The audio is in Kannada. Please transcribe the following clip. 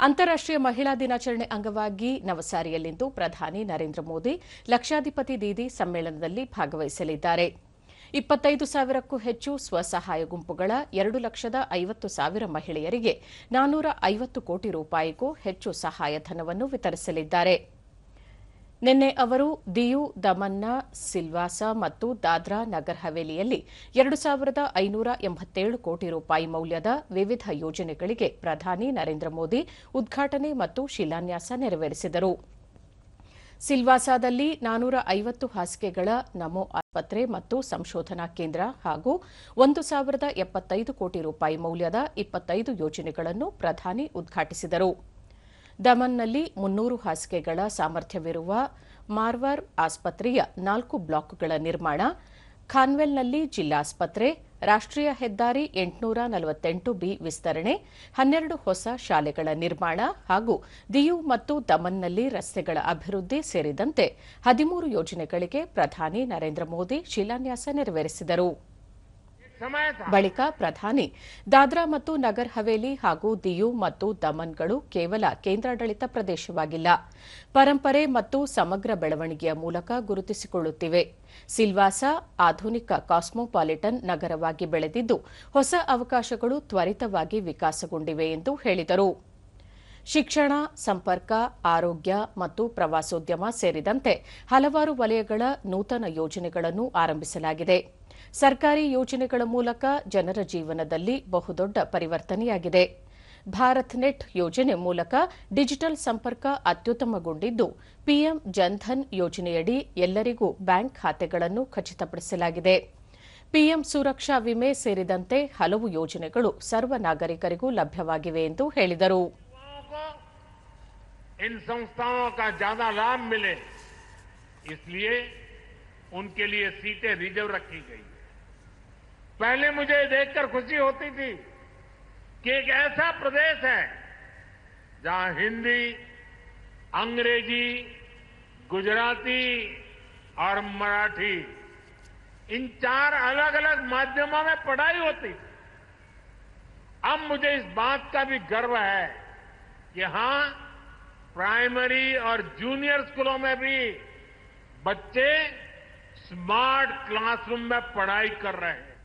ಅಂತಾರಾಷ್ಟ್ರೀಯ ಮಹಿಳಾ ದಿನಾಚರಣೆ ಅಂಗವಾಗಿ ನವಸಾರಿಯಲ್ಲಿಂದು ಪ್ರಧಾನಿ ನರೇಂದ್ರ ಮೋದಿ ಲಕ್ಷಾಧಿಪತಿ ದೀದಿ ಸಮ್ಮೇಳನದಲ್ಲಿ ಭಾಗವಹಿಸಲಿದ್ದಾರೆ. 25,000ಕ್ಕೂ ಹೆಚ್ಚು ಸ್ವಸಹಾಯ ಗುಂಪುಗಳ 2,50,000 ಮಹಿಳೆಯರಿಗೆ 450 ಕೋಟಿ ರೂಪಾಯಿಗೂ ಹೆಚ್ಚು ಸಹಾಯಧನವನ್ನು ವಿತರಿಸಲಿದ್ದಾರೆ. ನಿನ್ನೆ ಅವರು ದಿಯು, ದಮನ್ನ, ಸಿಲ್ವಾಸ ಮತ್ತು ದಾದ್ರಾ ನಗರ್ ಹವೇಲಿಯಲ್ಲಿ 2,587 ಕೋಟಿ ರೂಪಾಯಿ ಮೌಲ್ಯದ ವಿವಿಧ ಯೋಜನೆಗಳಿಗೆ ಪ್ರಧಾನಿ ನರೇಂದ್ರ ಮೋದಿ ಉದ್ಘಾಟನೆ ಮತ್ತು ಶಿಲಾನ್ಯಾಸ ನೆರವೇರಿಸಿದರು. ಸಿಲ್ವಾಸಾದಲ್ಲಿ 450 ಹಾಸಿಗೆಗಳ ನಮೋ ಆಸ್ಪತ್ರೆ ಮತ್ತು ಸಂಶೋಧನಾ ಕೇಂದ್ರ ಹಾಗೂ 1,075 ಕೋಟಿ ರೂಪಾಯಿ ಮೌಲ್ಯದ 25 ಯೋಜನೆಗಳನ್ನು ಪ್ರಧಾನಿ ಉದ್ಘಾಟಿಸಿದರು. ದಮನ್ನಲ್ಲಿ 300 ಹಾಸಿಗೆಗಳ ಸಾಮರ್ಥ್ಯವಿರುವ ಮಾರ್ವಾರ್ ಆಸ್ಪತ್ರೆಯ 4 ಬ್ಲಾಕ್ಗಳ ನಿರ್ಮಾಣ, ಖಾನ್ವೆಲ್ನಲ್ಲಿ ಜಿಲ್ಲಾಸ್ಪತ್ರೆ, ರಾಷ್ಟ್ರೀಯ ಹೆದ್ದಾರಿ 848ಬಿ ವಿಸ್ತರಣೆ, 12 ಹೊಸ ಶಾಲೆಗಳ ನಿರ್ಮಾಣ ಹಾಗೂ ದಿಯು ಮತ್ತು ದಮನ್ನಲ್ಲಿ ರಸ್ತೆಗಳ ಅಭಿವೃದ್ಧಿ ಸೇರಿದಂತೆ 13 ಯೋಜನೆಗಳಿಗೆ ಪ್ರಧಾನಿ ನರೇಂದ್ರ ಮೋದಿ ಶಿಲಾನ್ಯಾಸ ನೆರವೇರಿಸಿದರು. ಬಳಿಕ ಪ್ರಧಾನಿ ದಾದ್ರಾ ಮತ್ತು ನಗರ್ ಹವೇಲಿ ಹಾಗೂ ದಿಯು ಮತ್ತು ದಮನ್ಗಳು ಕೇವಲ ಕೇಂದ್ರಾಡಳಿತ ಪ್ರದೇಶವಾಗಿಲ್ಲ, ಪರಂಪರೆ ಮತ್ತು ಸಮಗ್ರ ಬೆಳವಣಿಗೆಯ ಮೂಲಕ ಗುರುತಿಸಿಕೊಳ್ಳುತ್ತಿವೆ. ಸಿಲ್ವಾಸಾ ಆಧುನಿಕ ಕಾಸ್ಮೋಪಾಲಿಟನ್ ನಗರವಾಗಿ ಬೆಳೆದಿದ್ದು, ಹೊಸ ಅವಕಾಶಗಳು ತ್ವರಿತವಾಗಿ ವಿಕಾಸಗೊಂಡಿವೆ ಎಂದು ಹೇಳಿದರು. ಶಿಕ್ಷಣ, ಸಂಪರ್ಕ, ಆರೋಗ್ಯ ಮತ್ತು ಪ್ರವಾಸೋದ್ಯಮ ಸೇರಿದಂತೆ ಹಲವಾರು ವಲಯಗಳ ನೂತನ ಯೋಜನೆಗಳನ್ನು ಆರಂಭಿಸಲಾಗಿದೆ. ಸರ್ಕಾರಿ ಯೋಜನೆಗಳ ಮೂಲಕ ಜನರ ಜೀವನದಲ್ಲಿ ಬಹುದೊಡ್ಡ ಪರಿವರ್ತನೆಯಾಗಿದೆ. ಭಾರತ್ ನೆಟ್ ಯೋಜನೆ ಮೂಲಕ ಡಿಜಿಟಲ್ ಸಂಪರ್ಕ ಅತ್ಯುತ್ತಮಗೊಂಡಿದ್ದು, ಪಿಎಂ ಜನ್ಧನ್ ಯೋಜನೆಯಡಿ ಎಲ್ಲರಿಗೂ ಬ್ಯಾಂಕ್ ಖಾತೆಗಳನ್ನು ಖಚಿತಪಡಿಸಲಾಗಿದೆ. ಪಿಎಂ ಸುರಕ್ಷಾ ವಿಮೆ ಸೇರಿದಂತೆ ಹಲವು ಯೋಜನೆಗಳು ಸರ್ವ ನಾಗರಿಕರಿಗೂ ಲಭ್ಯವಾಗಿವೆ ಎಂದು ಹೇಳಿದರು. इन संस्थाओं का ज्यादा लाभ मिले, इसलिए उनके लिए सीटें रिजर्व रखी गई है। पहले मुझे देखकर खुशी होती थी कि एक ऐसा प्रदेश है जहां हिंदी, अंग्रेजी, गुजराती और मराठी इन 4 अलग अलग माध्यमों में पढ़ाई होती थी। अब मुझे इस बात का भी गर्व है कि हां, प्राइमरी और जूनियर स्कूलों में भी बच्चे स्मार्ट क्लासरूम में पढ़ाई कर रहे हैं।